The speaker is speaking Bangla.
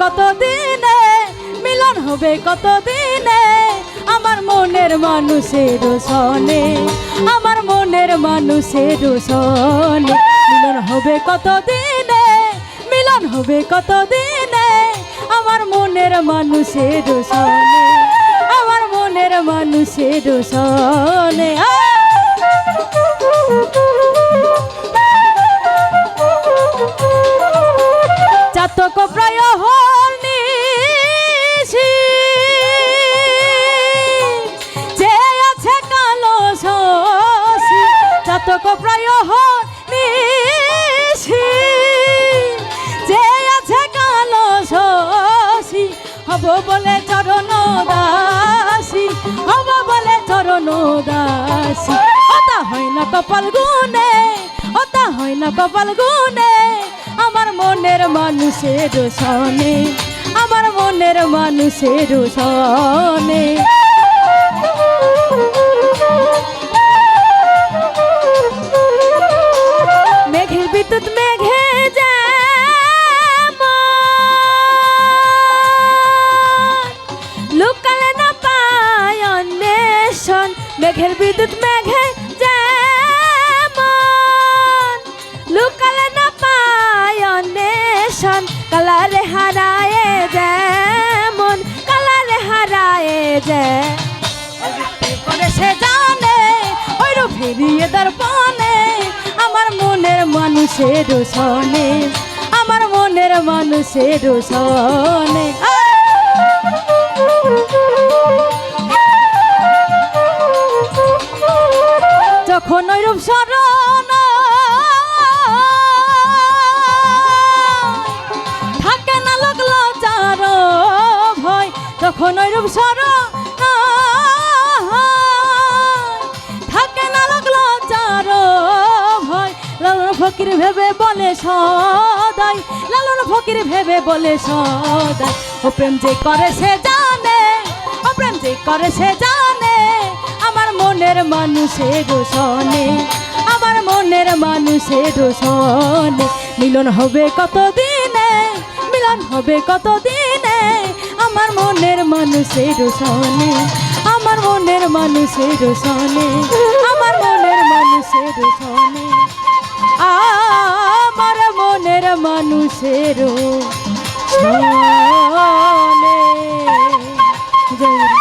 কত দিনে, মিলন হবে কত দিনে, আমার মনের মানুষের সনে, আমার মনের মানুষের সনে। মিলন হবে কত দিনে, মিলন হবে কত দিনে, আমার মনের মানুষের সনে, আমার মনের মানুষের সনে। চাতক প্রায় হর্নিশি, যে আছে কালো শশী, চাতক প্রায় হর্নিশি, যে আছে কালো শশী, হব বলে চরণ দাসী, হব বলে চরণ দাসী। ওটা হয় না কপাল গুনে, ওটা হয় না কপাল গুনে, আমার মনের মানুষের সনে, আমার মনের মানুষের সনে। মেঘের বিদ্যুৎ মেঘে লুকালে না পায় অন্বেষণ, মেঘের বিদ্যুৎ মেঘে লুকালে না পায় অন্বেষণ, কালারে হারায়ে যেমন, কালারে হারায়ে যে করে সে জানে, ওই রূপ ফিরিয়ে দর্পণে, আমার মনের মানুষের সনে, আমার মনের মানুষের সনে। যখন ওই রূপ স্মরণ থাকে না লাগলো চার ভয়, তখন ওই রূপ স্মরণ থাকে না লাগলো চার ভয়। লালন ফকির ভেবে বলে সদাই, লালন ফকির ভেবে বলে সদাই, ও প্রেম যে করে সে জানে, ও প্রেম যে করে সে জানে, আমার মনের মানুষের সনে, আমার মনের মানুষের সনে। মিলন হবে কত দিনে, মিলন হবে কত দিনে, আমার মনের মানুষের সনে, আমার মনের মানুষের সনে, আমার মনের মানুষের সনে, আমার মনের মানুষের সনে। জয়